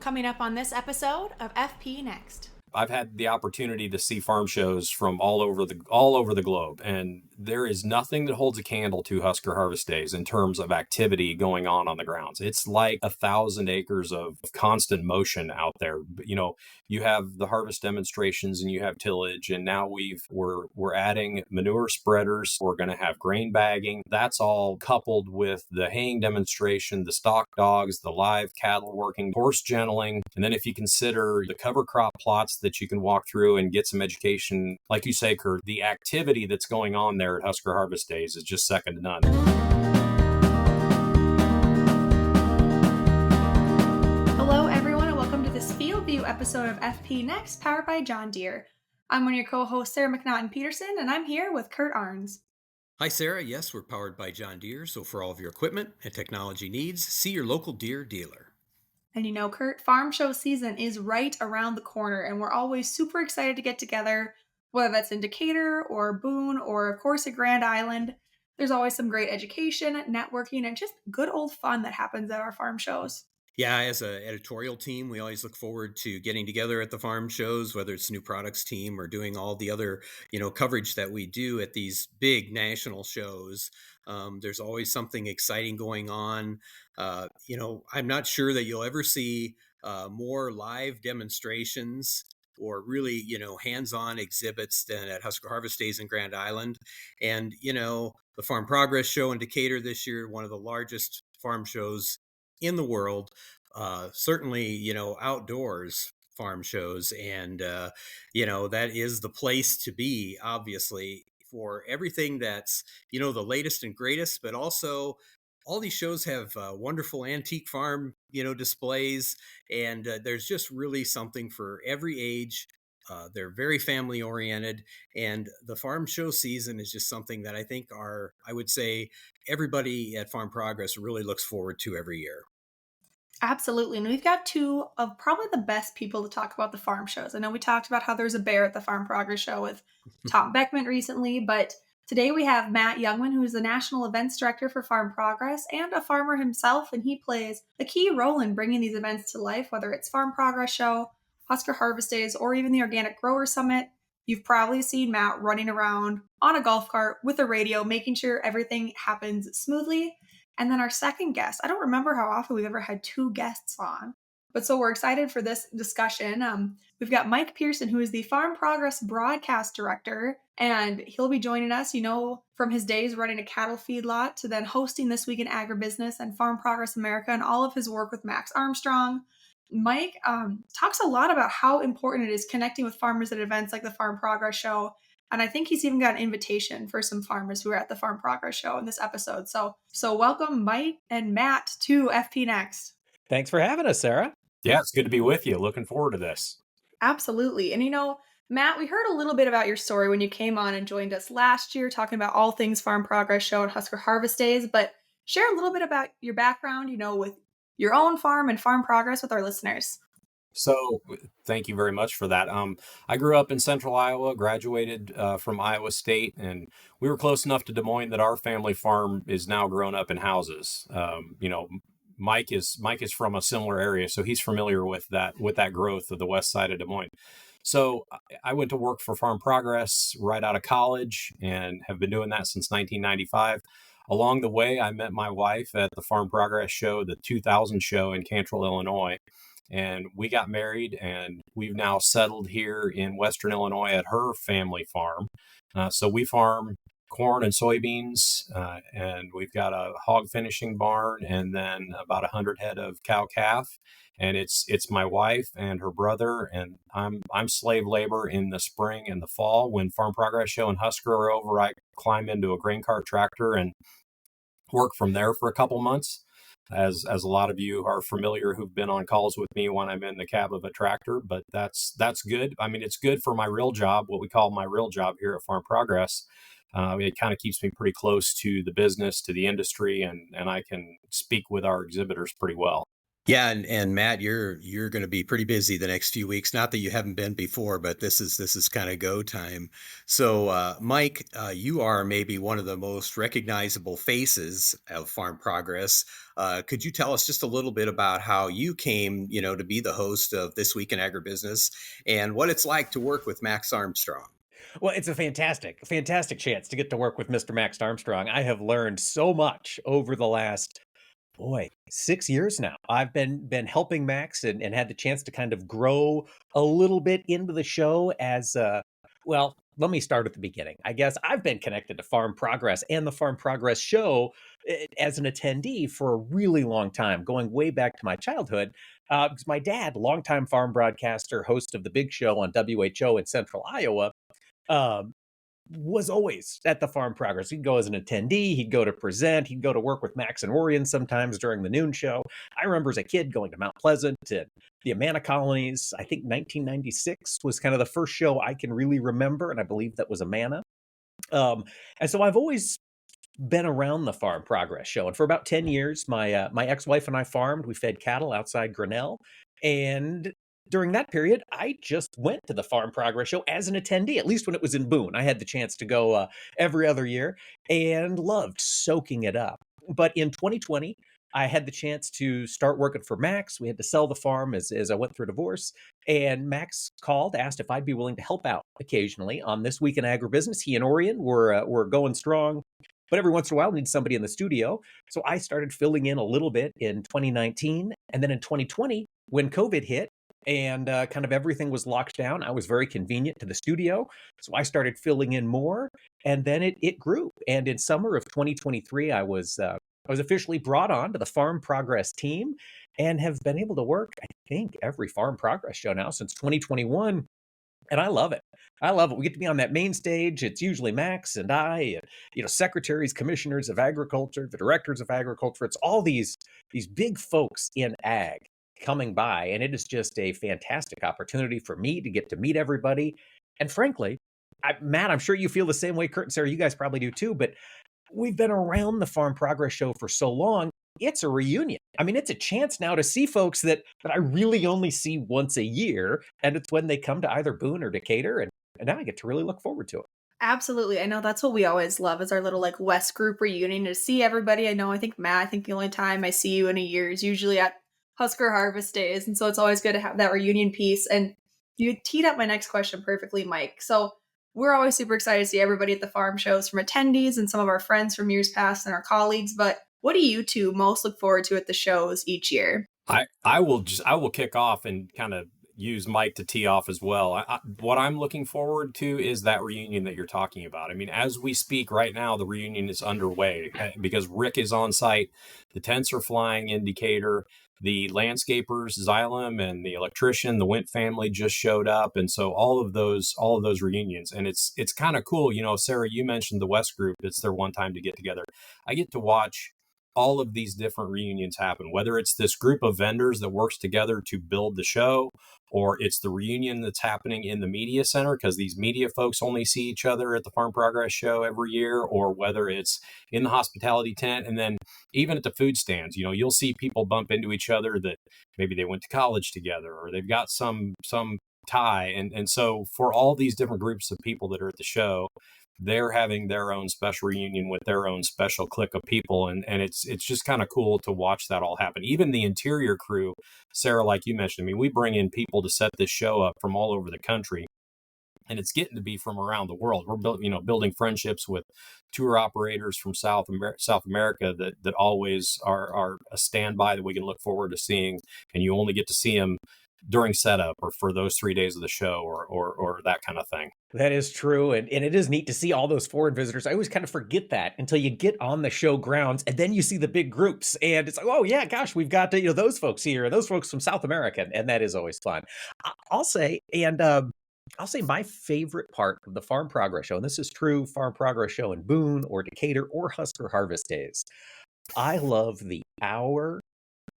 Coming up on this episode of FP Next. I've had the opportunity to see farm shows from all over the globe, and there is nothing that holds a candle to Husker Harvest Days in terms of activity going on the grounds. It's like 1,000 acres of constant motion out there. You have the harvest demonstrations, and you have tillage, and now we're adding manure spreaders. We're going to have grain bagging. That's all coupled with the haying demonstration, the stock dogs, the live cattle working, horse gentling, and then if you consider the cover crop plots that you can walk through and get some education. Like you say, Kurt, the activity that's going on there at Husker Harvest Days is just second to none. Hello, everyone, and welcome to this Field View episode of FP Next, powered by John Deere. I'm one of your co-hosts, Sarah McNaughton-Peterson, and I'm here with Kurt Arns. Hi, Sarah. Yes, we're powered by John Deere, so for all of your equipment and technology needs, see your local Deere dealer. And you know, Kurt, farm show season is right around the corner, and we're always super excited to get together, whether that's in Decatur or Boone or, of course, at Grand Island. There's always some great education, networking, and just good old fun that happens at our farm shows. Yeah, as an editorial team, we always look forward to getting together at the farm shows, whether it's new products team or doing all the other, coverage that we do at these big national shows. There's always something exciting going on. I'm not sure that you'll ever see more live demonstrations or really, hands-on exhibits than at Husker Harvest Days in Grand Island. And, the Farm Progress Show in Decatur this year, one of the largest farm shows in the world, certainly, outdoors farm shows. And, that is the place to be, obviously, for everything that's, the latest and greatest, but also all these shows have wonderful antique farm, displays. And there's just really something for every age. They're very family oriented, and the farm show season is just something that I would say everybody at Farm Progress really looks forward to every year. Absolutely. And we've got two of probably the best people to talk about the farm shows. I know we talked about how there's a bear at the Farm Progress Show with Tom Beckman recently, but today we have Matt Youngman, who is the National Events Director for Farm Progress and a farmer himself, and he plays a key role in bringing these events to life, whether it's Farm Progress Show, Husker Harvest Days, or even the Organic Grower Summit. You've probably seen Matt running around on a golf cart with a radio, making sure everything happens smoothly. And then our second guest, I don't remember how often we've ever had two guests on, but so we're excited for this discussion. We've got Mike Pearson, who is the Farm Progress Broadcast Director, and he'll be joining us, from his days running a cattle feedlot to then hosting This Week in Agribusiness and Farm Progress America and all of his work with Max Armstrong. Mike talks a lot about how important it is connecting with farmers at events like the Farm Progress Show. And I think he's even got an invitation for some farmers who are at the Farm Progress Show in this episode. So welcome, Mike and Matt, to FP Next. Thanks for having us, Sarah. Yeah, it's good to be with you. Looking forward to this. Absolutely. And Matt, we heard a little bit about your story when you came on and joined us last year, talking about all things Farm Progress Show and Husker Harvest Days. But share a little bit about your background, with your own farm and farm progress with our listeners. So thank you very much for that. I grew up in central Iowa, graduated from Iowa State, and we were close enough to Des Moines that our family farm is now grown up in houses. Mike is from a similar area, so he's familiar with that growth of the west side of Des Moines. So I went to work for Farm Progress right out of college and have been doing that since 1995. Along the way, I met my wife at the Farm Progress Show, the 2000 show in Cantrell, Illinois. And we got married, and we've now settled here in Western Illinois at her family farm. So we farm corn and soybeans, and we've got a hog finishing barn, and then about 100 head of cow-calf. And it's my wife and her brother, and I'm slave labor in the spring and the fall. When Farm Progress Show and Husker are over, I climb into a grain cart tractor and work from there for a couple months. As a lot of you are familiar who've been on calls with me when I'm in the cab of a tractor, but that's good. I mean, it's good for my real job, what we call my real job here at Farm Progress. It kind of keeps me pretty close to the business, to the industry, and I can speak with our exhibitors pretty well. Yeah, and Matt, you're going to be pretty busy the next few weeks. Not that you haven't been before, but this is kind of go time. So, Mike, you are maybe one of the most recognizable faces of Farm Progress. Could you tell us just a little bit about how you came, to be the host of This Week in Agribusiness and what it's like to work with Max Armstrong? Well, it's a fantastic chance to get to work with Mr. Max Armstrong. I have learned so much over the last, boy, 6 years now. I've been helping Max and had the chance to kind of grow a little bit into the show as, well, let me start at the beginning. I guess I've been connected to Farm Progress and the Farm Progress show, as an attendee for a really long time, going way back to my childhood. Because my dad, longtime farm broadcaster, host of the big show on WHO in central Iowa, um, was always at the Farm Progress. He'd go as an attendee, he'd go to present, he'd go to work with Max and Orion sometimes during the noon show. I remember as a kid going to Mount Pleasant and the Amana colonies. I think 1996 was kind of the first show I can really remember, and I believe that was Amana. Um, and so I've always been around the Farm Progress show, and for about 10 years, my ex-wife and I farmed. We fed cattle outside Grinnell, and during that period, I just went to the Farm Progress show as an attendee, at least when it was in Boone. I had the chance to go, every other year and loved soaking it up. But in 2020, I had the chance to start working for Max. We had to sell the farm as I went through a divorce, and Max called, asked if I'd be willing to help out occasionally on This Week in Agribusiness. He and Orion were going strong, but every once in a while need somebody in the studio. So I started filling in a little bit in 2019. And then in 2020, when COVID hit and kind of everything was locked down, I was very convenient to the studio. So I started filling in more, and then it grew. And in summer of 2023, I was officially brought on to the Farm Progress team and have been able to work, I think, every Farm Progress show now since 2021, and I love it. I love it. We get to be on that main stage. It's usually Max and I, and secretaries, commissioners of agriculture, the directors of agriculture. It's all these big folks in ag coming by, and it is just a fantastic opportunity for me to get to meet everybody. And frankly, Matt, I'm sure you feel the same way. Kurt and Sarah, you guys probably do too. But we've been around the Farm Progress show for so long. It's a reunion. I mean, it's a chance now to see folks that I really only see once a year, and it's when they come to either Boone or Decatur, and now I get to really look forward to it. Absolutely. I know that's what we always love is our little like West group reunion to see everybody. I know I think Matt, I think the only time I see you in a year is usually at Husker Harvest Days. And so it's always good to have that reunion piece. And you teed up my next question perfectly, Mike. So we're always super excited to see everybody at the farm shows from attendees and some of our friends from years past and our colleagues. But what do you two most look forward to at the shows each year? I will kick off and kind of use Mike to tee off as well. What I'm looking forward to is that reunion that you're talking about. I mean, as we speak right now, the reunion is underway because Rick is on site. The tents are flying in Decatur. The landscapers, Xylem, and the electrician, the Wint family just showed up, and so all of those reunions, and it's kind of cool. Sarah, you mentioned the West Group. It's their one time to get together. I get to watch all of these different reunions happen, whether it's this group of vendors that works together to build the show, or it's the reunion that's happening in the media center because these media folks only see each other at the Farm Progress show every year, or whether it's in the hospitality tent. And then even at the food stands, you'll see people bump into each other that maybe they went to college together or they've got some tie. And so for all these different groups of people that are at the show, they're having their own special reunion with their own special clique of people, and it's just kind of cool to watch that all happen. Even the interior crew, Sarah, like you mentioned, I mean, we bring in people to set this show up from all over the country, and it's getting to be from around the world. We're building friendships with tour operators from South America that always are a standby that we can look forward to seeing, and you only get to see them during setup or for those 3 days of the show or that kind of thing. That is true. And it is neat to see all those foreign visitors. I always kind of forget that until you get on the show grounds and then you see the big groups. And it's like, oh, yeah, gosh, we've got those folks here, those folks from South America. And that is always fun. I'll say, and I'll say my favorite part of the Farm Progress show, and this is true Farm Progress show in Boone or Decatur or Husker Harvest Days. I love the hour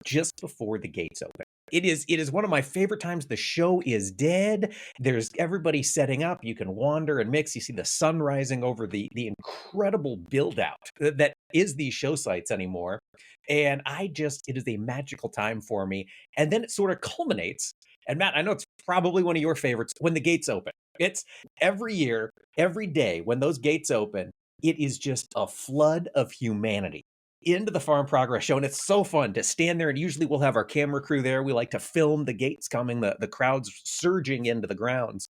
just before the gates open. It is one of my favorite times. The show is dead. There's everybody setting up. You can wander and mix. You see the sun rising over the incredible build out that is these show sites anymore. And it is a magical time for me. And then it sort of culminates. And Matt, I know it's probably one of your favorites when the gates open. It's every year, every day when those gates open, it is just a flood of humanity into the Farm Progress Show. And it's so fun to stand there. And usually we'll have our camera crew there. We like to film the gates coming, the crowds surging into the grounds.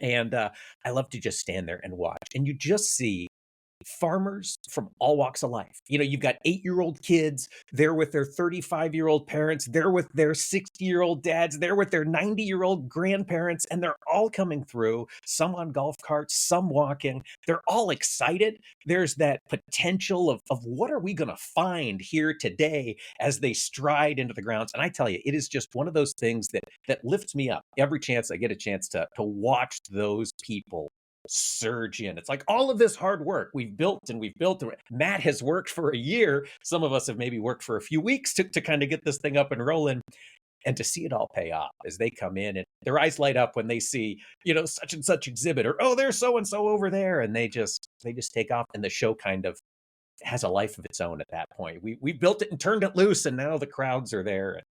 And I love to just stand there and watch. And you just see farmers from all walks of life. You've got 8-year-old kids, they're with their 35-year-old parents, they're with their 60-year-old dads, they're with their 90-year-old grandparents, and they're all coming through, some on golf carts, some walking. They're all excited. There's that potential of what are we going to find here today as they stride into the grounds. And I tell you, it is just one of those things that lifts me up every chance I get a chance to watch those people surge in. It's like all of this hard work we've built and we've built. Matt has worked for a year. Some of us have maybe worked for a few weeks to kind of get this thing up and rolling. And to see it all pay off as they come in and their eyes light up when they see, such and such exhibit, or, oh, there's so and so over there. And they just take off, and the show kind of has a life of its own at that point. We built it and turned it loose, and now the crowds are there. And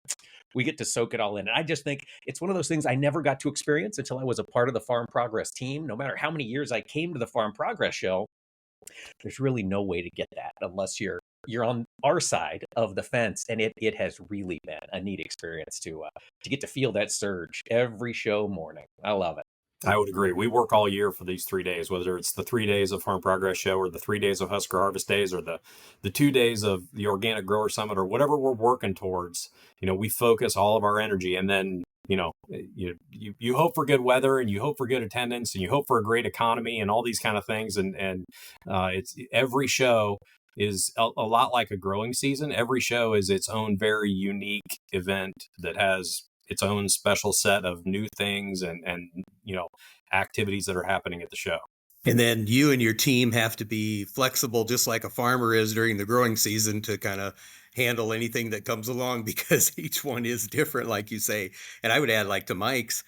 we get to soak it all in. And I just think it's one of those things I never got to experience until I was a part of the Farm Progress team. No matter how many years I came to the Farm Progress Show, there's really no way to get that unless you're on our side of the fence. And it has really been a neat experience to get to feel that surge every show morning. I love it. I would agree. We work all year for these 3 days, whether it's the 3 days of Farm Progress Show or the 3 days of Husker Harvest Days or the 2 days of the Organic Grower Summit or whatever we're working towards. We focus all of our energy, and then you hope for good weather, and you hope for good attendance, and you hope for a great economy and all these kind of things. And it's every show is a lot like a growing season. Every show is its own very unique event that has its own special set of new things and activities that are happening at the show. And then you and your team have to be flexible, just like a farmer is during the growing season, to kind of handle anything that comes along, because each one is different, like you say. And I would add, like to Mike's,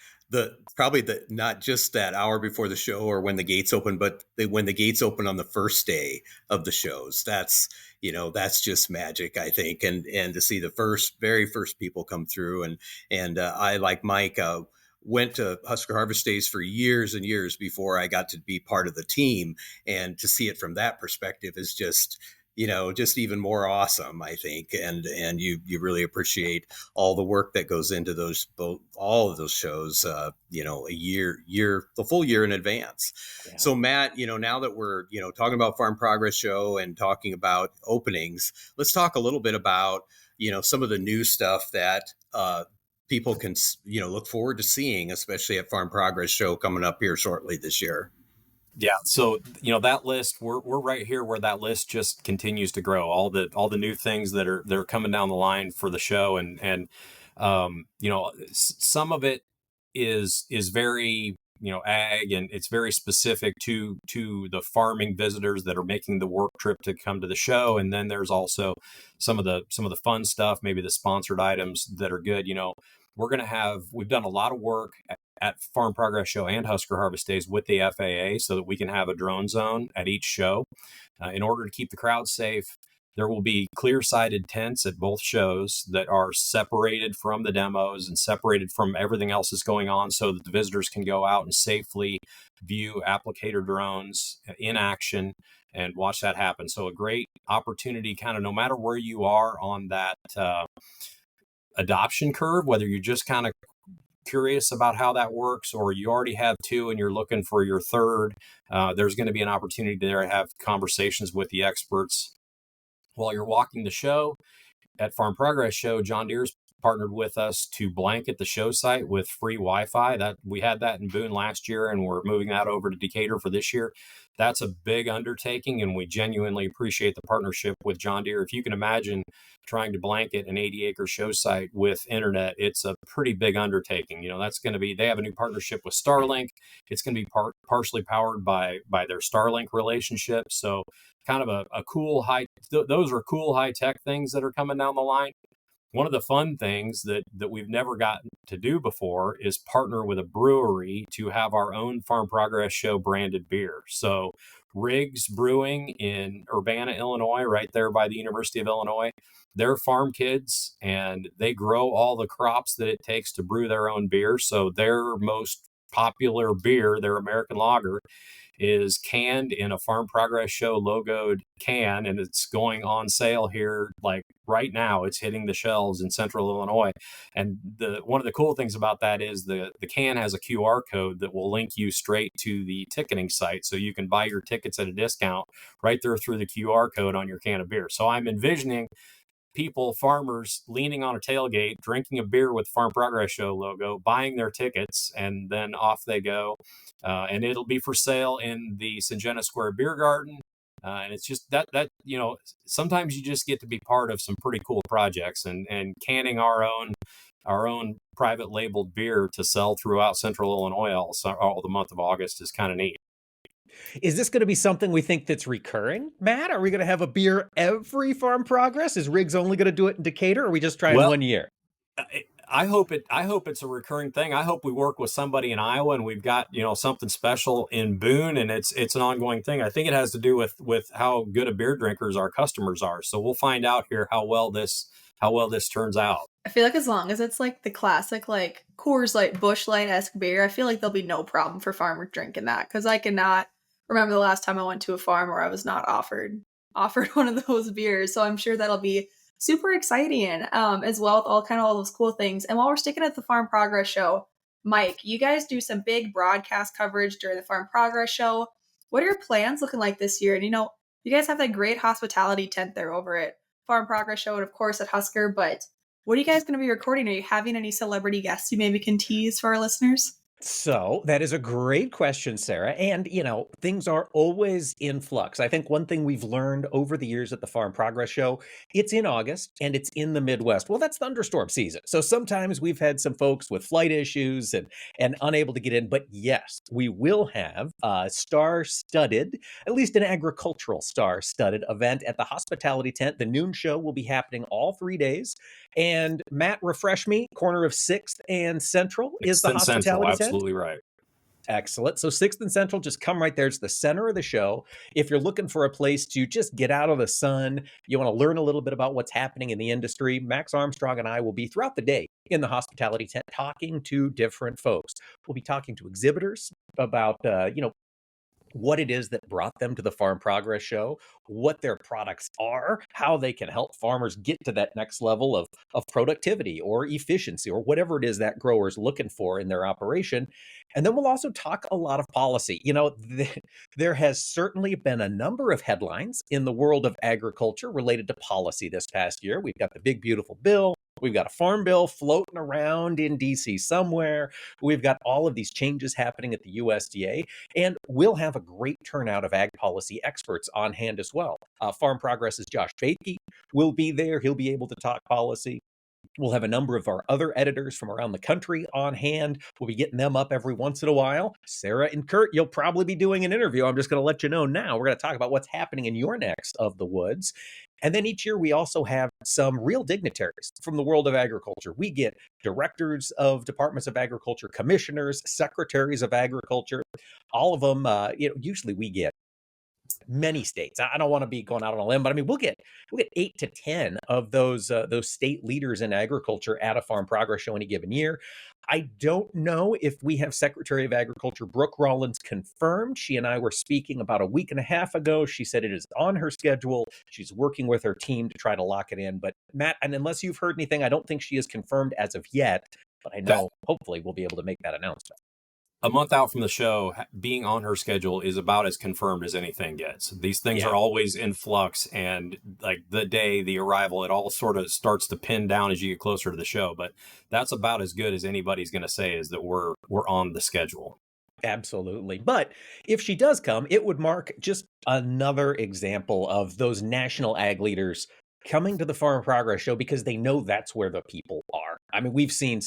probably not just that hour before the show or when the gates open, but when the gates open on the first day of the shows. That's just magic, I think. And to see the very first people come through, and I, like Mike, went to Husker Harvest Days for years and years before I got to be part of the team. And to see it from that perspective is just even more awesome, I think. And you really appreciate all the work that goes into all of those shows, a the full year in advance. Yeah. So Matt, now that we're, talking about Farm Progress Show and talking about openings, let's talk a little bit about, some of the new stuff that, people can, look forward to seeing, especially at Farm Progress Show coming up here shortly this year. Yeah. So, that list, we're right here where that list just continues to grow. All the new things that are coming down the line for the show. And some of it is very, ag, and it's very specific to the farming visitors that are making the work trip to come to the show. And then there's also some of the fun stuff, maybe the sponsored items that are good. We've done a lot of work at Farm Progress Show and Husker Harvest Days with the FAA so that we can have a drone zone at each show. In order to keep the crowd safe, there will be clear-sided tents at both shows that are separated from the demos and separated from everything else that's going on, so that the visitors can go out and safely view applicator drones in action and watch that happen. So a great opportunity, kind of no matter where you are on that adoption curve, whether you're just kind of curious about how that works or you already have 2 and you're looking for your third, there's going to be an opportunity there to have conversations with the experts while you're walking the show. At Farm Progress Show, John Deere's partnered with us to blanket the show site with free Wi-Fi. That we had that in Boone last year, and we're moving that over to Decatur for this year. That's a big undertaking, and we genuinely appreciate the partnership with John Deere. If you can imagine trying to blanket an 80-acre show site with internet, it's a pretty big undertaking. That's going to be, they have a new partnership with Starlink. It's going to be partially powered by their Starlink relationship. So kind of a cool those are cool high-tech things that are coming down the line. one of the fun things that we've never gotten to do before is partner with a brewery to have our own Farm Progress Show branded beer. So Riggs Brewing in Urbana, Illinois, right there by the University of Illinois, they're farm kids and they grow all the crops that it takes to brew their own beer. So their most popular beer, their American lager, is canned in a Farm Progress Show logoed can, and it's going on sale here like right now. It's hitting the shelves in Central Illinois. And the one of the cool things about that is the can has a QR code that will link you straight to the ticketing site, so you can buy your tickets at a discount right there through the QR code on your can of beer. So I'm envisioning people, farmers, leaning on a tailgate, drinking a beer with Farm Progress Show logo, buying their tickets, and then off they go. And it'll be for sale in the Syngenta Square Beer Garden. And it's just that sometimes you just get to be part of some pretty cool projects, and canning our own private labeled beer to sell throughout Central Illinois all the month of August is kind of neat. Is this going to be something we think that's recurring, Matt? Are we going to have a beer every Farm Progress? Is Riggs only going to do it in Decatur, or are we just trying Well, 1 year? I hope it's a recurring thing. I hope we work with somebody in Iowa and we've got, something special in Boone, and it's an ongoing thing. I think it has to do with how good of beer drinkers our customers are. So we'll find out here how well this turns out. I feel like as long as it's like the classic, like Coors Light, Bush Light-esque beer, I feel like there'll be no problem for farmers drinking that, because I cannot remember the last time I went to a farm where I was not offered one of those beers. So I'm sure that'll be super exciting, as well, with all those cool things. And while we're sticking at the Farm Progress Show, Mike, you guys do some big broadcast coverage during the Farm Progress Show. What are your plans looking like this year? And you guys have that great hospitality tent there over at Farm Progress Show and of course at Husker, but what are you guys going to be recording? Are you having any celebrity guests you maybe can tease for our listeners? So that is a great question, Sarah. And, things are always in flux. I think one thing we've learned over the years at the Farm Progress Show, it's in August and it's in the Midwest. Well, that's thunderstorm season. So sometimes we've had some folks with flight issues and unable to get in. But yes, we will have a star-studded, at least an agricultural star-studded event at the hospitality tent. The noon show will be happening all 3 days. And Matt, refresh me, corner of 6th and Central is the It's Central, hospitality tent? absolutely right. Excellent. So 6th and Central, just come right there. It's the center of the show. If you're looking for a place to just get out of the sun, you want to learn a little bit about what's happening in the industry, Max Armstrong and I will be throughout the day in the hospitality tent talking to different folks. We'll be talking to exhibitors about, what it is that brought them to the Farm Progress Show, what their products are, how they can help farmers get to that next level of productivity or efficiency or whatever it is that grower's looking for in their operation. And then we'll also talk a lot of policy. There has certainly been a number of headlines in the world of agriculture related to policy this past year. We've got the big, beautiful bill. We've got a farm bill floating around in DC somewhere. We've got all of these changes happening at the USDA, and we'll have a great turnout of ag policy experts on hand as well. Farm Progress's Josh Bakie will be there. He'll be able to talk policy. We'll have a number of our other editors from around the country on hand. We'll be getting them up every once in a while. Sarah and Kurt, you'll probably be doing an interview. I'm just going to let you know now. We're going to talk about what's happening in your necks of the woods. And then each year we also have some real dignitaries from the world of agriculture. We get directors of departments of agriculture, commissioners, secretaries of agriculture, all of them. Usually we get many states. I don't want to be going out on a limb, but I mean, we'll get 8 to 10 of those state leaders in agriculture at a Farm Progress Show any given year. I don't know if we have Secretary of Agriculture Brooke Rollins confirmed. She and I were speaking about a week and a half ago. She said it is on her schedule. She's working with her team to try to lock it in. But Matt, and unless you've heard anything, I don't think she is confirmed as of yet. But I know hopefully we'll be able to make that announcement. A month out from the show, being on her schedule is about as confirmed as anything gets. These things Yeah. are always in flux, and like the arrival, it all sort of starts to pin down as you get closer to the show. But that's about as good as anybody's going to say, is that we're on the schedule. Absolutely. But if she does come, it would mark just another example of those national ag leaders coming to the Farm Progress Show because they know that's where the people are. I mean, we've seen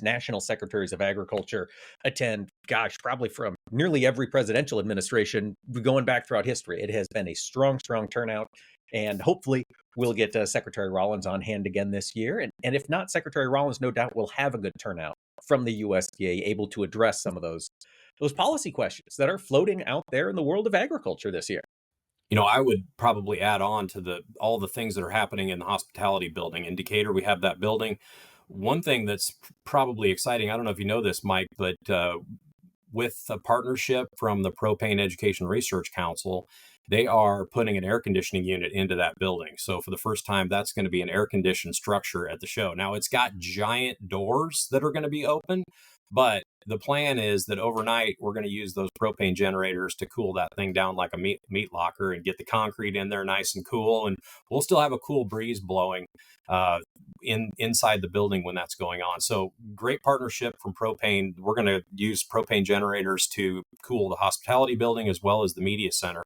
national secretaries of agriculture attend, probably from nearly every presidential administration going back throughout history. It has been a strong, strong turnout. And hopefully we'll get Secretary Rollins on hand again this year. And if not Secretary Rollins, no doubt we'll have a good turnout from the USDA, able to address some of those policy questions that are floating out there in the world of agriculture this year. I would probably add on to all the things that are happening in the hospitality building. In Decatur, we have that building. One thing that's probably exciting, I don't know if you know this, Mike, but with a partnership from the Propane Education Research Council, they are putting an air conditioning unit into that building. So for the first time, that's going to be an air conditioned structure at the show. Now it's got giant doors that are going to be open, but the plan is that overnight we're going to use those propane generators to cool that thing down like a meat locker and get the concrete in there nice and cool. And we'll still have a cool breeze blowing inside the building when that's going on. So great partnership from propane. We're going to use propane generators to cool the hospitality building as well as the media center.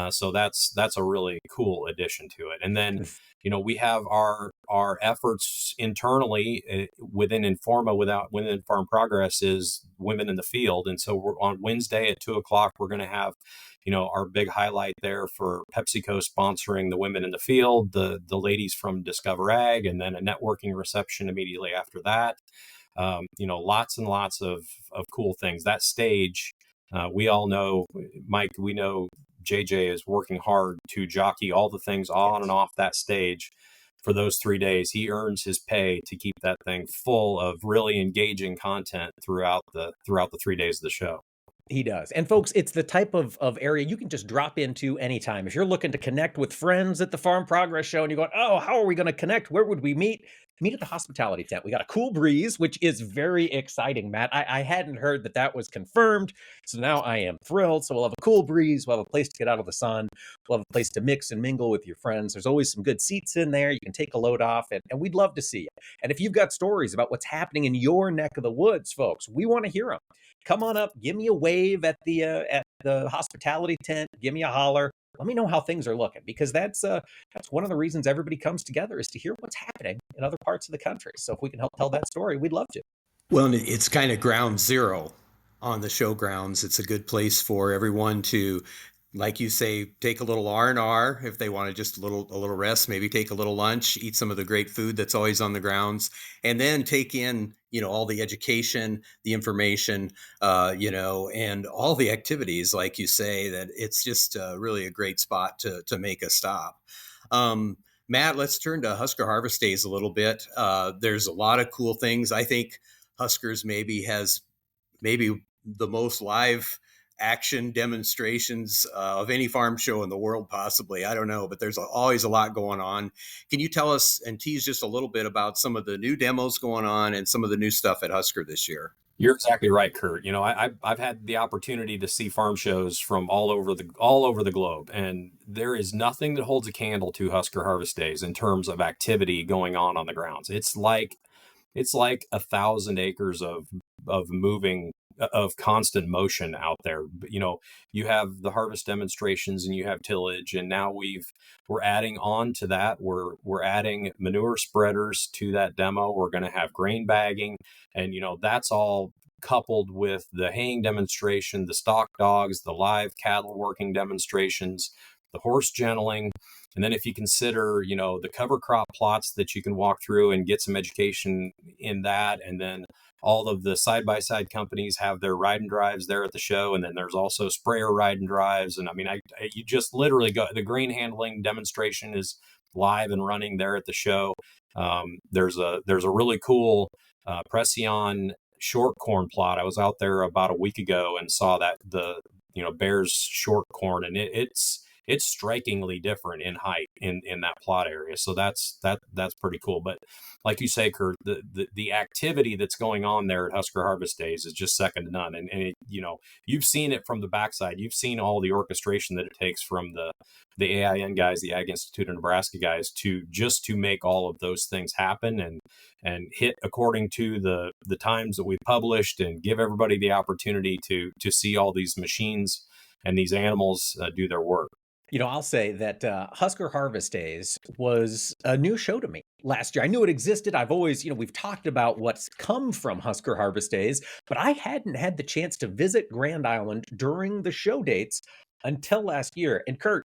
So that's a really cool addition to it. And then, we have our efforts internally within Informa, within Farm Progress, is Women in the Field. And so we're on Wednesday at 2:00, we're going to have, our big highlight there for PepsiCo sponsoring the Women in the Field, the ladies from Discover Ag, and then a networking reception immediately after that. Lots and lots of cool things. That stage, we all know, Mike, we know JJ is working hard to jockey all the things on and off that stage for those 3 days. He earns his pay to keep that thing full of really engaging content throughout the 3 days of the show. He does. And folks, it's the type of area you can just drop into anytime. If you're looking to connect with friends at the Farm Progress Show and you're going, oh, how are we going to connect? Where would we meet? Meet at the hospitality tent. We got a cool breeze, which is very exciting, Matt. I hadn't heard that was confirmed. So now I am thrilled. So we'll have a cool breeze. We'll have a place to get out of the sun. We'll have a place to mix and mingle with your friends. There's always some good seats in there. You can take a load off, and we'd love to see you. And if you've got stories about what's happening in your neck of the woods, folks, we want to hear them. Come on up, give me a wave at the hospitality tent, give me a holler. Let me know how things are looking, because that's one of the reasons everybody comes together, is to hear what's happening in other parts of the country. So if we can help tell that story, we'd love to. Well, it's kind of ground zero on the show grounds. It's a good place for everyone to, like you say, take a little R&R if they want to, just a little rest, maybe take a little lunch, eat some of the great food that's always on the grounds, and then take in, all the education, the information, and all the activities, like you say, that it's just really a great spot to make a stop. Matt, let's turn to Husker Harvest Days a little bit. There's a lot of cool things. I think Huskers has the most live action demonstrations of any farm show in the world, possibly. I don't know, but there's always a lot going on. Can you tell us and tease just a little bit about some of the new demos going on and some of the new stuff at Husker this year? You're exactly right, Kurt. I've had the opportunity to see farm shows from all over the globe, and there is nothing that holds a candle to Husker Harvest Days in terms of activity going on the grounds. It's like 1,000 acres of moving, of constant motion out there. You have the harvest demonstrations and you have tillage, and now we're adding on to that. We're adding manure spreaders to that demo. We're going to have grain bagging, and that's all coupled with the haying demonstration, the stock dogs, the live cattle working demonstrations, the horse gentling. And then if you consider, the cover crop plots that you can walk through and get some education in that, and then all of the side-by-side companies have their ride and drives there at the show. And then there's also sprayer ride and drives. And you just literally go, the grain handling demonstration is live and running there at the show. There's a really cool Precion short corn plot. I was out there about a week ago and saw that Bear's short corn, and it's strikingly different in height in that plot area. So that's pretty cool. But like you say, Kurt, the activity that's going on there at Husker Harvest Days is just second to none. And you've seen it from the backside. You've seen all the orchestration that it takes from the AIN guys, the Ag Institute of Nebraska guys, to make all of those things happen and hit according to the times that we published, and give everybody the opportunity to see all these machines and these animals do their work. I'll say that Husker Harvest Days was a new show to me last year. I knew it existed. I've always, we've talked about what's come from Husker Harvest Days, but I hadn't had the chance to visit Grand Island during the show dates until last year. And Kurt,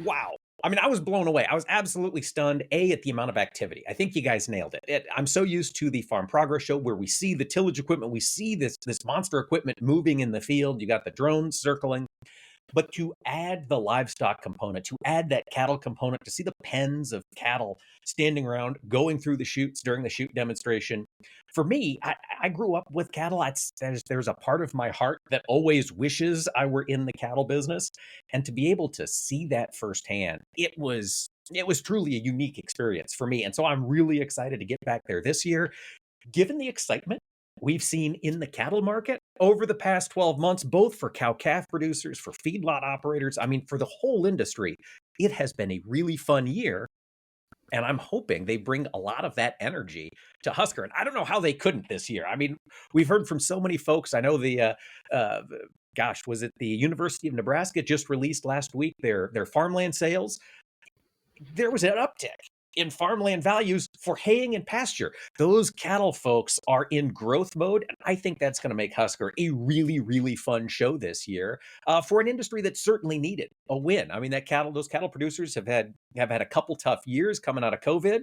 wow, I mean, I was blown away. I was absolutely stunned, at the amount of activity. I think you guys nailed it. I'm so used to the Farm Progress Show where we see the tillage equipment, we see this monster equipment moving in the field. You got the drones circling. But to add the livestock component, to add that cattle component, to see the pens of cattle standing around, going through the chutes during the shoot demonstration. For me, I grew up with cattle. There's a part of my heart that always wishes I were in the cattle business. And to be able to see that firsthand, it was truly a unique experience for me. And so I'm really excited to get back there this year given the excitement we've seen in the cattle market over the past 12 months, both for cow calf producers, for feedlot operators, I mean, for the whole industry, it has been a really fun year. And I'm hoping they bring a lot of that energy to Husker. And I don't know how they couldn't this year. I mean, we've heard from so many folks. I know uh, gosh, was it the University of Nebraska just released last week their farmland sales? There was an uptick in farmland values for haying and pasture. Those cattle folks are in growth mode. And I think that's going to make Husker a really, really fun show this year for an industry that certainly needed a win. I mean, those cattle producers have had a couple tough years coming out of COVID.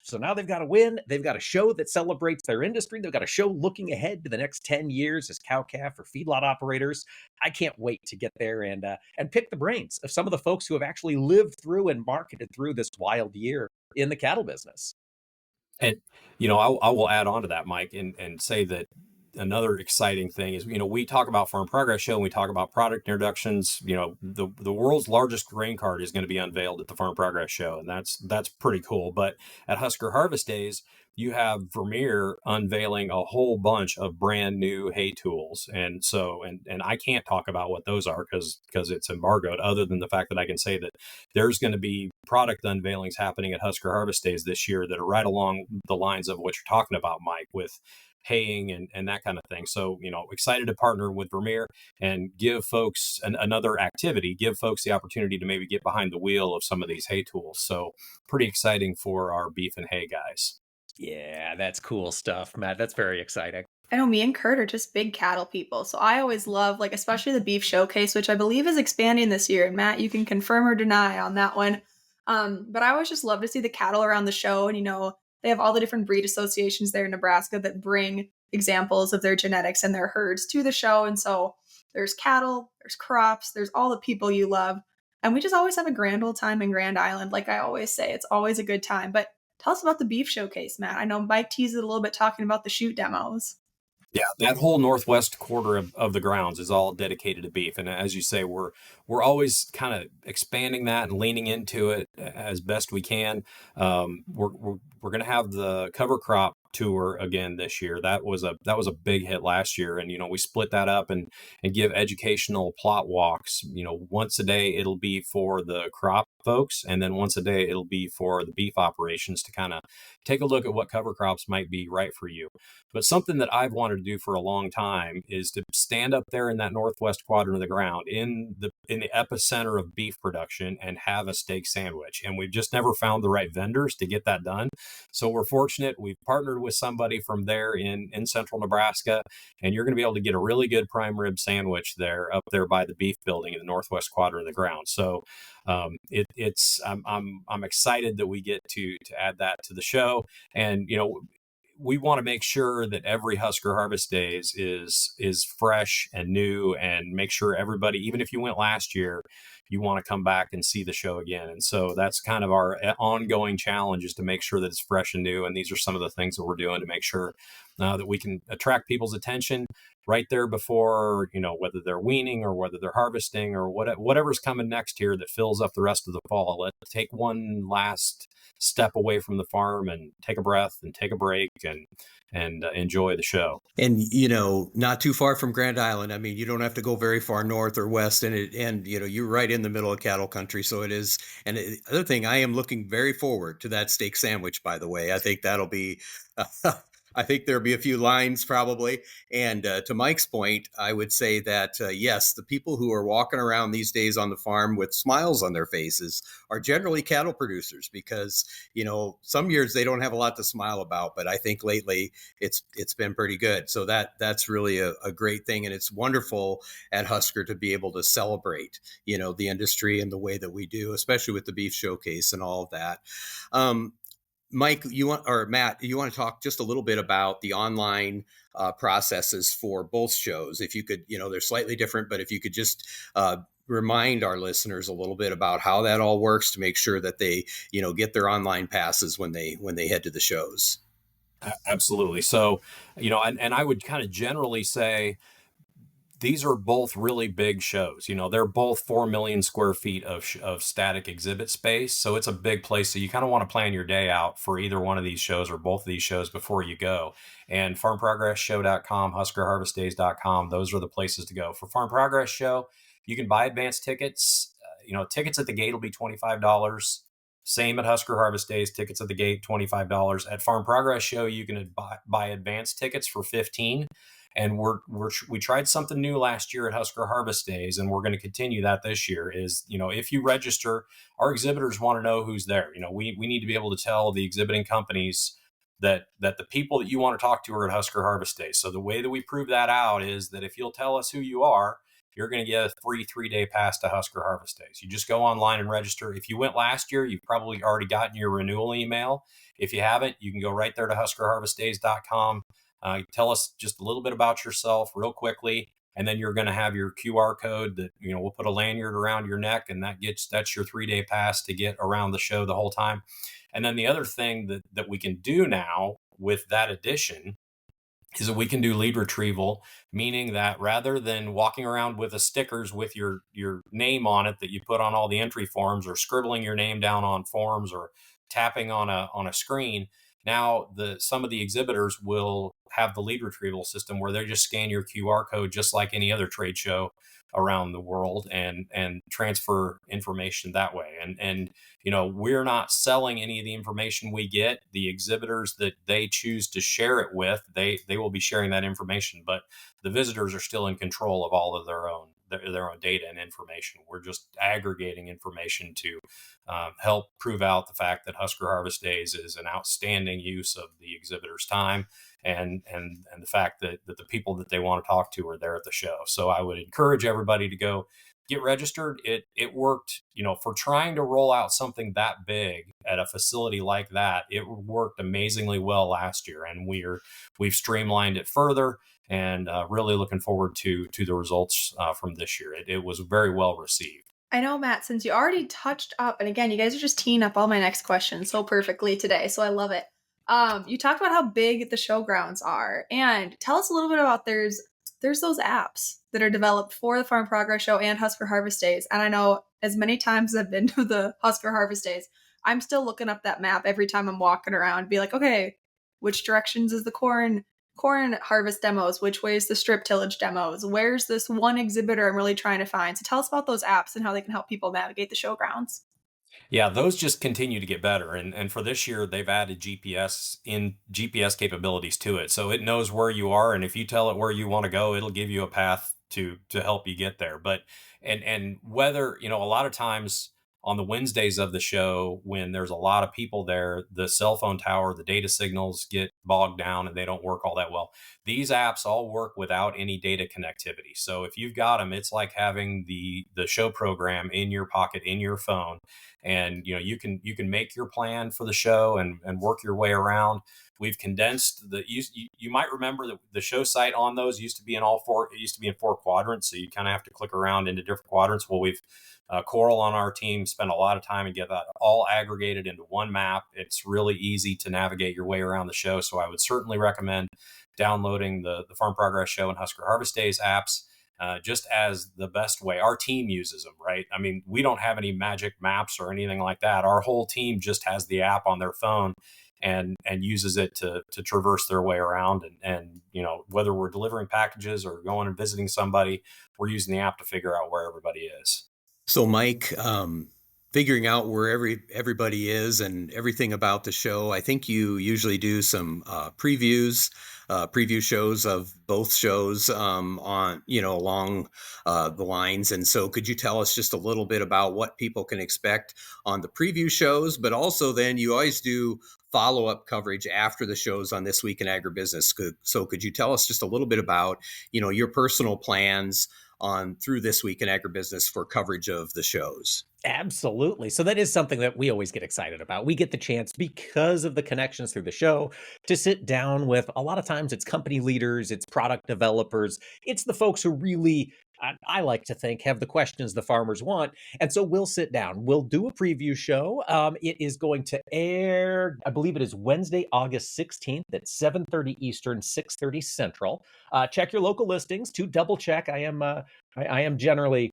So now they've got to win. They've got a show that celebrates their industry. They've got a show looking ahead to the next 10 years as cow calf or feedlot operators. I can't wait to get there and pick the brains of some of the folks who have actually lived through and marketed through this wild year in the cattle business. And I will add on to that, Mike, and say that another exciting thing is, we talk about Farm Progress Show and we talk about product introductions. The world's largest grain cart is going to be unveiled at the Farm Progress Show, and that's pretty cool. But at Husker Harvest Days, you have Vermeer unveiling a whole bunch of brand new hay tools, and I can't talk about what those are because it's embargoed. Other than the fact that I can say that there's going to be product unveilings happening at Husker Harvest Days this year that are right along the lines of what you're talking about, Mike, with haying and that kind of thing. So, excited to partner with Vermeer and give folks another activity, give folks the opportunity to maybe get behind the wheel of some of these hay tools. So pretty exciting for our beef and hay guys. Yeah, that's cool stuff, Matt. That's very exciting. I know me and Kurt are just big cattle people. So I always love, like, especially the beef showcase, which I believe is expanding this year. And Matt, you can confirm or deny on that one. But I always just love to see the cattle around the show. And, they have all the different breed associations there in Nebraska that bring examples of their genetics and their herds to the show. And so there's cattle, there's crops, there's all the people you love. And we just always have a grand old time in Grand Island. Like I always say, it's always a good time. But tell us about the beef showcase, Matt. I know Mike teased it a little bit talking about the shoot demos. Yeah, that whole northwest quarter of the grounds is all dedicated to beef, and as you say, we're always kind of expanding that and leaning into it as best we can. We're going to have the cover crop tour again this year. That was a big hit last year, and we split that up and give educational plot walks. Once a day it'll be for the crop folks, and then once a day it'll be for the beef operations to kind of take a look at what cover crops might be right for you. But something that I've wanted to do for a long time is to stand up there in that northwest quadrant of the ground in the epicenter of beef production and have a steak sandwich. And we've just never found the right vendors to get that done. So we're fortunate. We've partnered with somebody from there in central Nebraska, and you're going to be able to get a really good prime rib sandwich there up there by the beef building in the northwest quadrant of the ground. So I'm excited that we get to add that to the show. And we want to make sure that every Husker Harvest Days is fresh and new, and make sure everybody, even if you went last year, you want to come back and see the show again. And so that's kind of our ongoing challenge, is to make sure that it's fresh and new. And these are some of the things that we're doing to make sure that we can attract people's attention right there before, whether they're weaning or whether they're harvesting or whatever's coming next here that fills up the rest of the fall. Let's take one last step away from the farm and take a breath and take a break and enjoy the show. And not too far from Grand Island. I mean, you don't have to go very far north or west, and you're right in the middle of cattle country. So it is. And the other thing, I am looking very forward to that steak sandwich. By the way, I think that'll be I think there'll be a few lines probably. And to Mike's point, I would say that yes, the people who are walking around these days on the farm with smiles on their faces are generally cattle producers because some years they don't have a lot to smile about, but I think lately it's been pretty good. So that's really a great thing, and it's wonderful at Husker to be able to celebrate the industry and the way that we do, especially with the beef showcase and all of that. Mike, Matt, you want to talk just a little bit about the online processes for both shows? If you could, they're slightly different, but if you could just remind our listeners a little bit about how that all works to make sure that they, get their online passes when they head to the shows. Absolutely. So, and I would kind of generally say these are both really big shows. They're both 4 million square feet of static exhibit space. So it's a big place. So you kind of want to plan your day out for either one of these shows or both of these shows before you go. And farmprogressshow.com, huskerharvestdays.com, those are the places to go. For Farm Progress Show, you can buy advance tickets. Tickets at the gate will be $25. Same at Husker Harvest Days, tickets at the gate, $25. At Farm Progress Show, you can buy advance tickets for $15. And we tried something new last year at Husker Harvest Days, and we're going to continue that this year. Is if you register, our exhibitors want to know who's there. We need to be able to tell the exhibiting companies that the people that you want to talk to are at Husker Harvest Days. So the way that we prove that out is that if you'll tell us who you are, you're going to get a free 3-day pass to Husker Harvest Days. You just go online and register. If you went last year, you've probably already gotten your renewal email. If you haven't, you can go right there to huskerharvestdays.com. Tell us just a little bit about yourself real quickly, and then you're going to have your QR code that we'll put a lanyard around your neck, and that's your 3-day pass to get around the show the whole time. And then the other thing that we can do now with that addition is that we can do lead retrieval, meaning that rather than walking around with stickers with your name on it that you put on all the entry forms, or scribbling your name down on forms, or tapping on a screen, now some of the exhibitors will have the lead retrieval system where they just scan your QR code just like any other trade show around the world, and transfer information that way. And we're not selling any of the information we get. The exhibitors that they choose to share it with, they will be sharing that information, but the visitors are still in control of all of their own data and information. We're just aggregating information to help prove out the fact that Husker Harvest Days is an outstanding use of the exhibitor's time, and the fact that the people that they want to talk to are there at the show. So I would encourage everybody to go get registered. It worked, for trying to roll out something that big at a facility like that. It worked amazingly well last year, and we've streamlined it further, and really looking forward to the results from this year. It was very well received. I know, Matt, since you already touched up, and again, you guys are just teeing up all my next questions so perfectly today, so I love it. You talked about how big the showgrounds are, and tell us a little bit about there's those apps that are developed for the Farm Progress Show and Husker Harvest Days. And I know as many times as I've been to the Husker Harvest Days, I'm still looking up that map every time I'm walking around, be like, okay, which directions is the corn harvest demos, which way is the strip tillage demos, where's this one exhibitor I'm really trying to find. So tell us about those apps and how they can help people navigate the showgrounds. Yeah, those just continue to get better. And for this year, they've added GPS capabilities to it. So it knows where you are. And if you tell it where you want to go, it'll give you a path to help you get there. But, and whether, a lot of times on the Wednesdays of the show, when there's a lot of people there, the cell phone tower, the data signals get bogged down and they don't work all that well. These apps all work without any data connectivity. So if you've got them, it's like having the show program in your pocket, in your phone. And you can make your plan for the show and work your way around. We've condensed you might remember that the show site on those used to be in four quadrants, so you kind of have to click around into different quadrants. Well, we've Coral on our team spent a lot of time and get that all aggregated into one map. It's really easy to navigate your way around the show, so I would certainly recommend downloading the Farm Progress Show and Husker Harvest Days apps. Just as the best way. Our team uses them, right? I mean, we don't have any magic maps or anything like that. Our whole team just has the app on their phone and uses it to traverse their way around. And whether we're delivering packages or going and visiting somebody, we're using the app to figure out where everybody is. So, Mike, figuring out where everybody is and everything about the show. I think you usually do some preview shows of both shows on along the lines. And so, could you tell us just a little bit about what people can expect on the preview shows? But also, then you always do follow-up coverage after the shows on This Week in Agribusiness. So could you tell us just a little bit about your personal plans on through This Week in Agribusiness for coverage of the shows? Absolutely. So that is something that we always get excited about. We get the chance, because of the connections through the show, to sit down with, a lot of times it's company leaders, it's product developers, it's the folks who really, I like to think, have the questions the farmers want. And so we'll sit down. We'll do a preview show. It is going to air, I believe it is Wednesday, August 16th at 7:30 Eastern, 6:30 Central. Check your local listings to double check. I am generally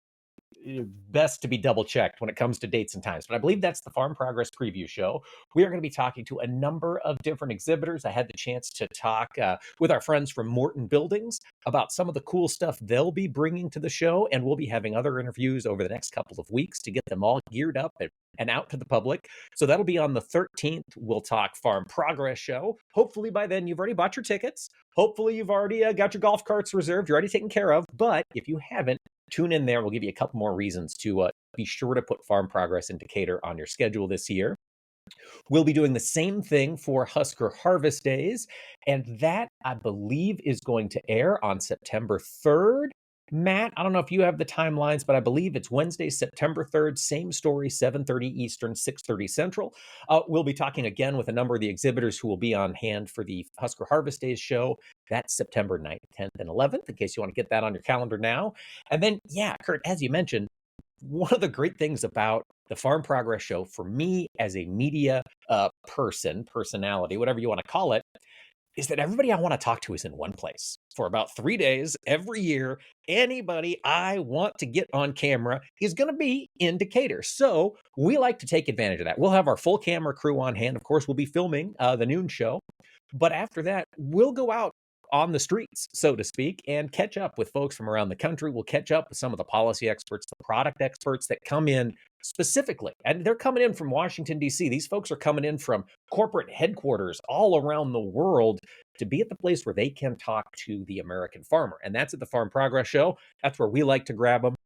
best to be double checked when it comes to dates and times. But I believe that's the Farm Progress preview show. We are going to be talking to a number of different exhibitors. I had the chance to talk with our friends from Morton Buildings about some of the cool stuff they'll be bringing to the show. And we'll be having other interviews over the next couple of weeks to get them all geared up and out to the public. So that'll be on the 13th. We'll talk Farm Progress show. Hopefully by then you've already bought your tickets. Hopefully you've already got your golf carts reserved. You're already taken care of. But if you haven't, tune in there. We'll give you a couple more reasons to be sure to put Farm Progress in Decatur on your schedule this year. We'll be doing the same thing for Husker Harvest Days, and that, I believe, is going to air on September 3rd. Matt, I don't know if you have the timelines, but I believe it's Wednesday, September 3rd, same story, 7:30 Eastern, 6:30 Central. We'll be talking again with a number of the exhibitors who will be on hand for the Husker Harvest Days show. That's September 9th, 10th, and 11th, in case you want to get that on your calendar now. And then, yeah, Kurt, as you mentioned, one of the great things about the Farm Progress show, for me as a media personality, whatever you want to call it, is that everybody I want to talk to is in one place for about 3 days every year. Anybody I want to get on camera is going to be in Decatur. So we like to take advantage of that. We'll have our full camera crew on hand. Of course, we'll be filming the noon show. But after that, we'll go out on the streets, so to speak, and catch up with folks from around the country. We'll catch up with some of the policy experts, the product experts that come in specifically. And they're coming in from Washington, D.C. These folks are coming in from corporate headquarters all around the world to be at the place where they can talk to the American farmer. And that's at the Farm Progress Show. That's where we like to grab them.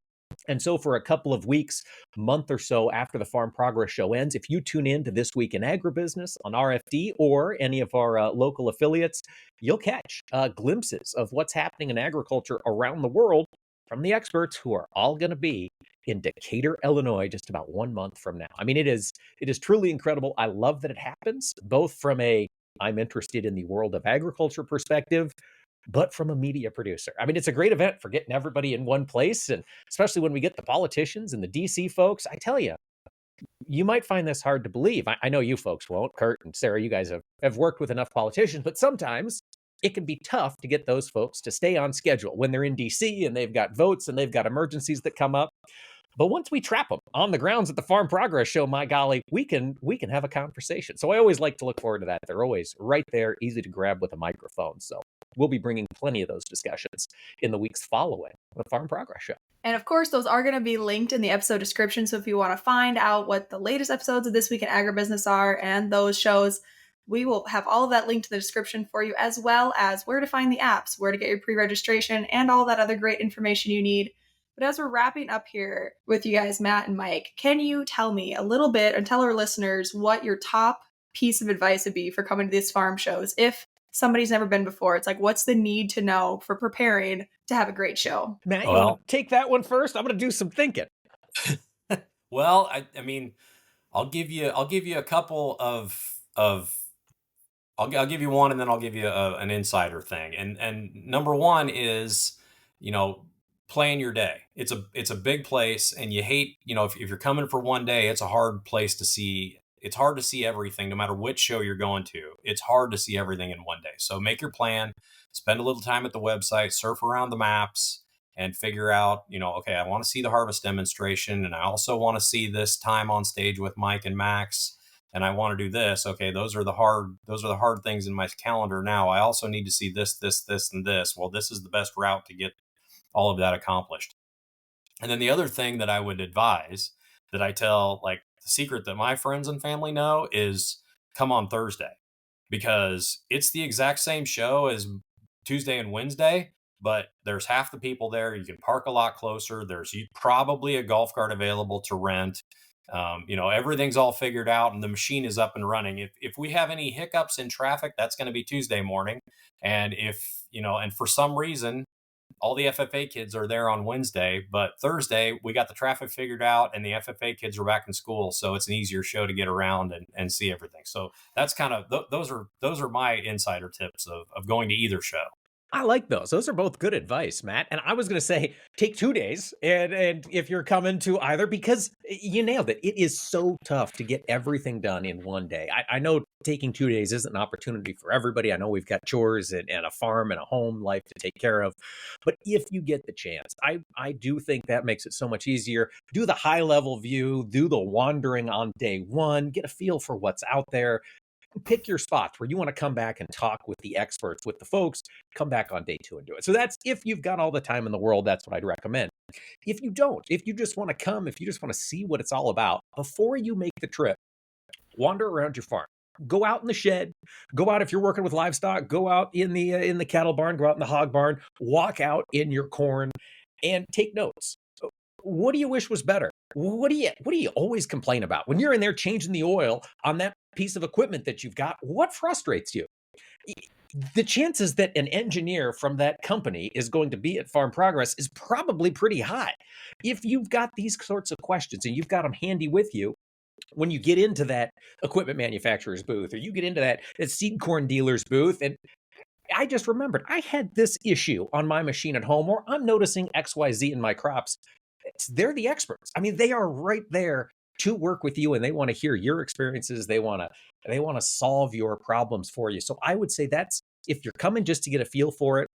And so for a couple of weeks, month or so after the Farm Progress Show ends, if you tune in to This Week in Agribusiness on RFD or any of our local affiliates, you'll catch glimpses of what's happening in agriculture around the world from the experts who are all going to be in Decatur, Illinois, just about 1 month from now. I mean, it is truly incredible. I love that it happens, both from I'm interested in the world of agriculture perspective, but from a media producer. I mean, it's a great event for getting everybody in one place, and especially when we get the politicians and the DC folks. I tell you, you might find this hard to believe. I know you folks won't. Kurt and Sarah, you guys have worked with enough politicians, but sometimes it can be tough to get those folks to stay on schedule when they're in DC and they've got votes and they've got emergencies that come up. But once we trap them on the grounds at the Farm Progress Show, my golly, we can have a conversation. So I always like to look forward to that. They're always right there, easy to grab with a microphone. So we'll be bringing plenty of those discussions in the weeks following the Farm Progress Show. And of course, those are going to be linked in the episode description. So if you want to find out what the latest episodes of This Week in Agribusiness are and those shows, we will have all of that linked in the description for you, as well as where to find the apps, where to get your pre-registration, and all that other great information you need. But as we're wrapping up here with you guys, Matt and Mike, can you tell me a little bit and tell our listeners what your top piece of advice would be for coming to these farm shows? If somebody's never been before, it's like, what's the need to know for preparing to have a great show? Matt, you want to take that one first? I'm going to do some thinking. Well, I mean, I'll give you a couple I'll give you one, and then I'll give you an insider thing. And number one is, plan your day. It's a big place, and you hate, if you're coming for one day, it's a hard place to see. It's hard to see everything, no matter which show you're going to. It's hard to see everything in one day. So make your plan, spend a little time at the website, surf around the maps, and figure out, okay, I want to see the harvest demonstration, and I also want to see this time on stage with Mike and Max, and I want to do this. Okay, those are the hard things in my calendar now. I also need to see this, and this. Well, this is the best route to get all of that accomplished. And then the other thing that I would advise, that I tell like the secret that my friends and family know is come on Thursday, because it's the exact same show as Tuesday and Wednesday, but there's half the people there. You can park a lot closer. There's probably a golf cart available to rent. Everything's all figured out and the machine is up and running. If we have any hiccups in traffic, that's going to be Tuesday morning. And and for some reason, all the FFA kids are there on Wednesday, but Thursday we got the traffic figured out and the FFA kids are back in school. So it's an easier show to get around and see everything. So that's kind of, those are my insider tips of going to either show. I like those. Those are both good advice, Matt. And I was going to say, take 2 days, and if you're coming to either, because you nailed it. It is so tough to get everything done in one day. I know taking 2 days isn't an opportunity for everybody. I know we've got chores and a farm and a home life to take care of. But if you get the chance, I do think that makes it so much easier. Do the high level view, do the wandering on day one, get a feel for what's out there. Pick your spots where you want to come back and talk with the experts, with the folks. Come back on day 2 and do it. So that's, if you've got all the time in the world, that's what I'd recommend. If you don't, if you just want to come, if you just want to see what it's all about, before you make the trip, wander around your farm. Go out in the shed. Go out if you're working with livestock. Go out in the cattle barn. Go out in the hog barn. Walk out in your corn and take notes. What do you wish was better? What do you always complain about when you're in there changing the oil on that piece of equipment that you've got? What frustrates you? The chances that an engineer from that company is going to be at Farm Progress is probably pretty high. If you've got these sorts of questions and you've got them handy with you, when you get into that equipment manufacturer's booth, or you get into that seed corn dealer's booth, and I just remembered I had this issue on my machine at home, or I'm noticing XYZ in my crops. They're the experts. I mean, they are right there to work with you, and they want to hear your experiences. They want to solve your problems for you. So I would say that's, if you're coming just to get a feel for it,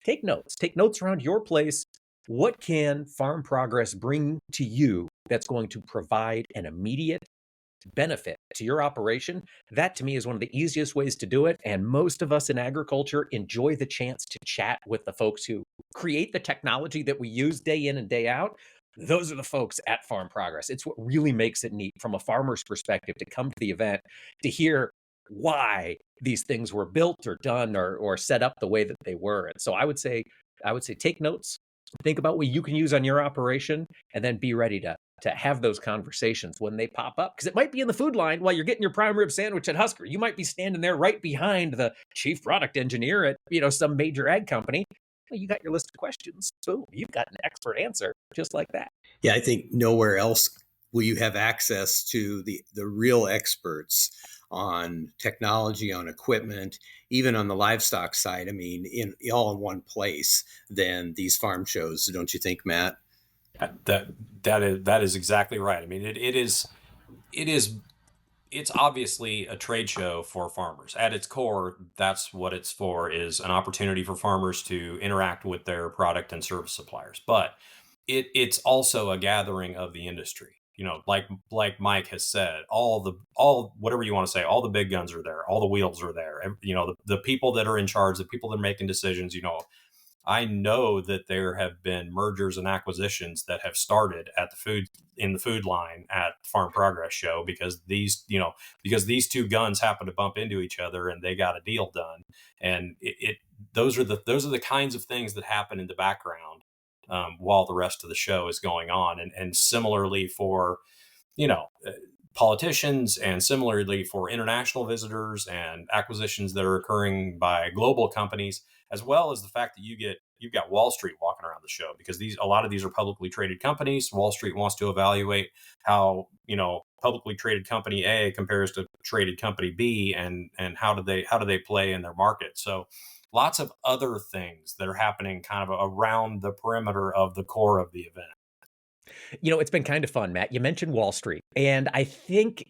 take notes. Take notes around your place. What can Farm Progress bring to you that's going to provide an immediate benefit to your operation? That to me is one of the easiest ways to do it. And most of us in agriculture enjoy the chance to chat with the folks who create the technology that we use day in and day out. Those are the folks at Farm Progress. It's what really makes it neat from a farmer's perspective to come to the event, to hear why these things were built or done or set up the way that they were. And so I would say take notes, think about what you can use on your operation, and then be ready to have those conversations when they pop up. Because it might be in the food line while you're getting your prime rib sandwich at Husker. You might be standing there right behind the chief product engineer at some major ag company. Well, you got your list of questions. Boom, you've got an expert answer just like that. Yeah, I think nowhere else will you have access to the real experts on technology, on equipment, even on the livestock side. I mean, all in one place than these farm shows, don't you think, Matt? That is exactly right. I mean, it's obviously a trade show for farmers. At its core, that's what it's for, is an opportunity for farmers to interact with their product and service suppliers. But it's also a gathering of the industry. Like Mike has said, all whatever you want to say, all the big guns are there, all the wheels are there. The people that are in charge, the people that are making decisions. I know that there have been mergers and acquisitions that have started in the food line at Farm Progress Show because these two guns happen to bump into each other and they got a deal done. And those are the kinds of things that happen in the background while the rest of the show is going on. And similarly for, politicians, and similarly for international visitors and acquisitions that are occurring by global companies, as well as the fact that you've got Wall Street walking around the show, because a lot of these are publicly traded companies. Wall Street wants to evaluate how, publicly traded company A compares to traded company B, and how do they play in their market. So lots of other things that are happening kind of around the perimeter of the core of the event. It's been kind of fun, Matt. You mentioned Wall Street, and I think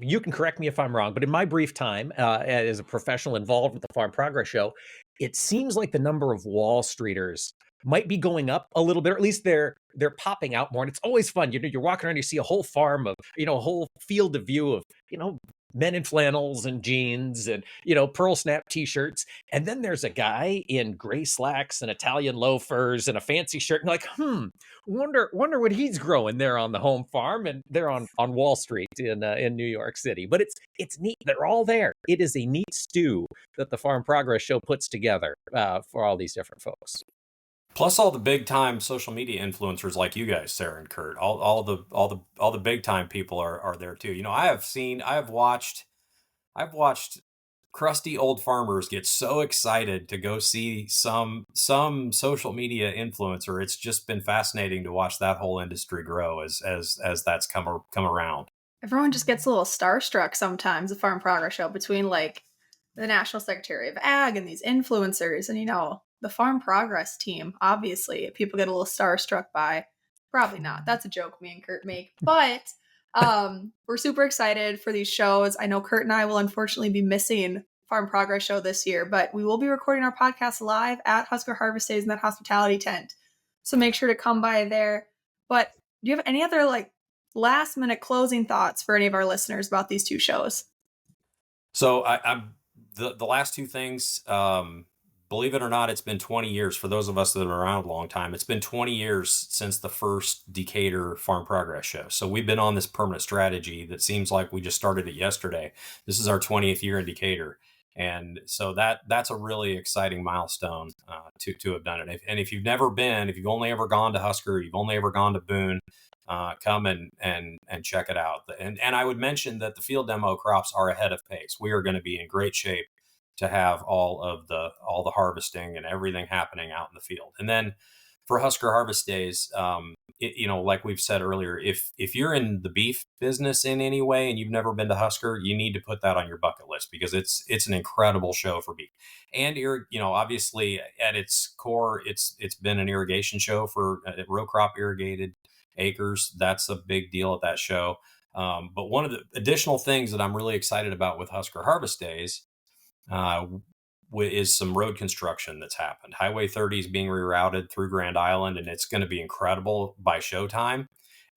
you can correct me if I'm wrong, but in my brief time as a professional involved with the Farm Progress Show, it seems like the number of Wall Streeters might be going up a little bit, or at least they're popping out more. And it's always fun. You're walking around, you see a whole farm of, a whole field of view of, men in flannels and jeans and, pearl snap t-shirts. And then there's a guy in gray slacks and Italian loafers and a fancy shirt. And like, wonder what he's growing there on the home farm and there on Wall Street in New York City. But it's neat. They're all there. It is a neat stew that the Farm Progress Show puts together for all these different folks. Plus all the big time social media influencers like you guys, Sarah and Kurt. All the big time people are there too. I've watched crusty old farmers get so excited to go see some social media influencer. It's just been fascinating to watch that whole industry grow as that's come around. Everyone just gets a little starstruck sometimes, the Farm Progress Show, between like the National Secretary of Ag and these influencers. And, the Farm Progress team, obviously, people get a little starstruck by. Probably not. That's a joke me and Kurt make. But we're super excited for these shows. I know Kurt and I will unfortunately be missing Farm Progress Show this year, but we will be recording our podcast live at Husker Harvest Days in that hospitality tent. So make sure to come by there. But do you have any other last minute closing thoughts for any of our listeners about these two shows? So I'm the last two things. Believe it or not, it's been 20 years for those of us that have been around a long time. It's been 20 years since the first Decatur Farm Progress Show. So we've been on this permanent strategy that seems like we just started it yesterday. This is our 20th year in Decatur. And so that's a really exciting milestone to have done it. And if you've never been, if you've only ever gone to Husker, you've only ever gone to Boone, come and check it out. And I would mention that the field demo crops are ahead of pace. We are going to be in great shape to have all the harvesting and everything happening out in the field. And then for Husker Harvest Days, like we've said earlier, if you're in the beef business in any way and you've never been to Husker, you need to put that on your bucket list because it's an incredible show for beef. And obviously at its core, it's been an irrigation show for row crop irrigated acres. That's a big deal at that show. But one of the additional things that I'm really excited about with Husker Harvest Days is some road construction that's happened. Highway 30 is being rerouted through Grand Island, and it's going to be incredible by showtime.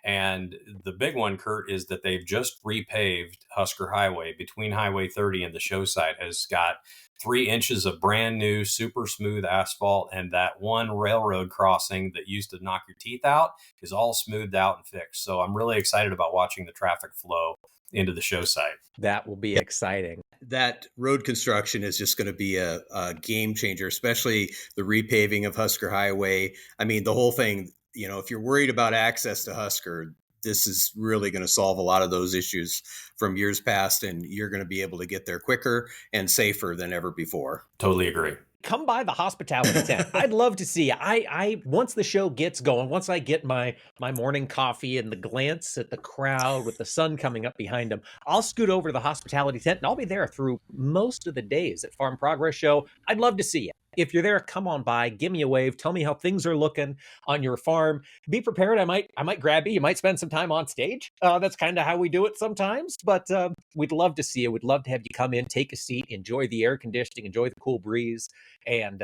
And the big one, Kurt, is that they've just repaved Husker Highway between Highway 30 and the show site has got 3 inches of brand new, super smooth asphalt. And that one railroad crossing that used to knock your teeth out is all smoothed out and fixed. So I'm really excited about watching the traffic flow into the show site. That will be exciting. That road construction is just going to be a game changer, especially the repaving of Husker Highway. I mean, the whole thing, if you're worried about access to Husker, this is really going to solve a lot of those issues from years past, and you're going to be able to get there quicker and safer than ever before. Totally agree. Come by the hospitality tent. I'd love to see you. I once the show gets going, once I get my morning coffee and the glance at the crowd with the sun coming up behind them, I'll scoot over to the hospitality tent and I'll be there through most of the days at Farm Progress Show. I'd love to see you. If you're there, come on by, give me a wave, tell me how things are looking on your farm. Be prepared. I might grab you. You might spend some time on stage. That's kind of how we do it sometimes, but we'd love to see you. We'd love to have you come in, take a seat, enjoy the air conditioning, enjoy the cool breeze, and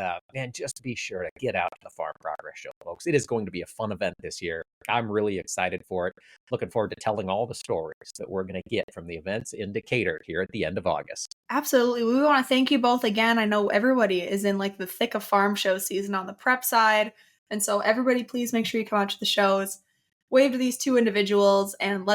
just be sure to get out to the Farm Progress Show, folks. It is going to be a fun event this year. I'm really excited for it. Looking forward to telling all the stories that we're going to get from the events in Decatur here at the end of August. Absolutely. We want to thank you both again. I know everybody is in the thick of farm show season on the prep side. And so everybody, please make sure you come out to the shows, wave to these two individuals and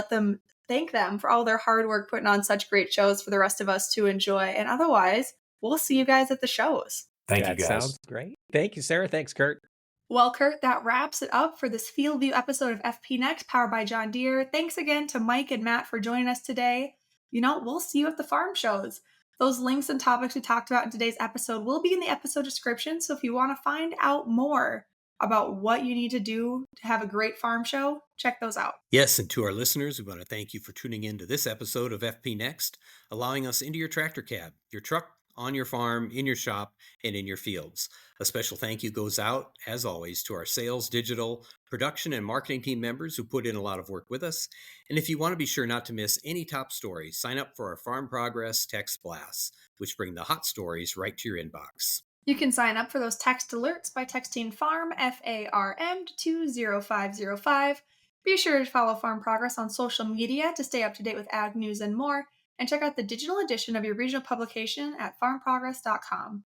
thank them for all their hard work putting on such great shows for the rest of us to enjoy. And otherwise, we'll see you guys at the shows. Thank you, guys. That sounds great. Thank you, Sarah. Thanks, Kurt. Well, Kurt, that wraps it up for this Field View episode of FP Next, powered by John Deere. Thanks again to Mike and Matt for joining us today. We'll see you at the farm shows. Those links and topics we talked about in today's episode will be in the episode description. So if you want to find out more about what you need to do to have a great farm show, check those out. Yes, and to our listeners, we want to thank you for tuning in to this episode of FP Next, allowing us into your tractor cab, your truck, on your farm, in your shop, and in your fields. A special thank you goes out, as always, to our sales, digital, production, and marketing team members who put in a lot of work with us. And if you want to be sure not to miss any top stories, sign up for our Farm Progress text blasts, which bring the hot stories right to your inbox. You can sign up for those text alerts by texting FARM, FARM, to 20505. Be sure to follow Farm Progress on social media to stay up to date with ag news and more. and check out the digital edition of your regional publication at farmprogress.com.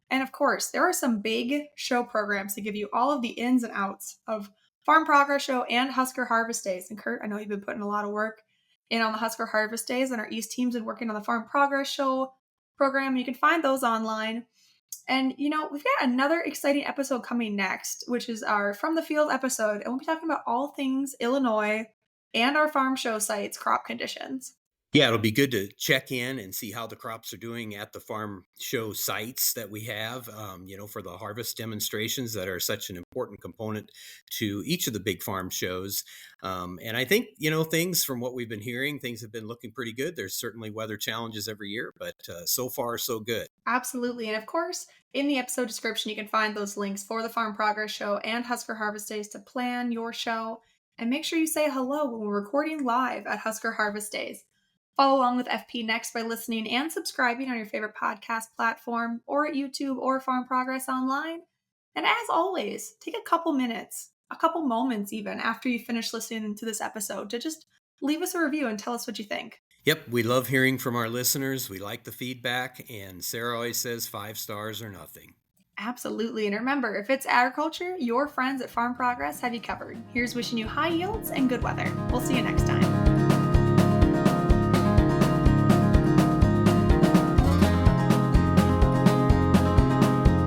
And of course, there are some big show programs to give you all of the ins and outs of Farm Progress Show and Husker Harvest Days. And Kurt, I know you've been putting a lot of work in on the Husker Harvest Days, and our East team's been working on the Farm Progress Show program. You can find those online. And, we've got another exciting episode coming next, which is our From the Field episode. And we'll be talking about all things Illinois and our farm show sites' crop conditions. Yeah, it'll be good to check in and see how the crops are doing at the farm show sites that we have, for the harvest demonstrations that are such an important component to each of the big farm shows. And I think, things from what we've been hearing, things have been looking pretty good. There's certainly weather challenges every year, but so far, so good. Absolutely. And of course, in the episode description, you can find those links for the Farm Progress Show and Husker Harvest Days to plan your show. And make sure you say hello when we're recording live at Husker Harvest Days. Follow along with FP Next by listening and subscribing on your favorite podcast platform or at YouTube or Farm Progress Online. And as always, take a couple minutes, a couple moments even, after you finish listening to this episode to just leave us a review and tell us what you think. Yep, we love hearing from our listeners. We like the feedback, and Sarah always says 5 stars or nothing. Absolutely. And remember, if it's agriculture, your friends at Farm Progress have you covered. Here's wishing you high yields and good weather. We'll see you next time.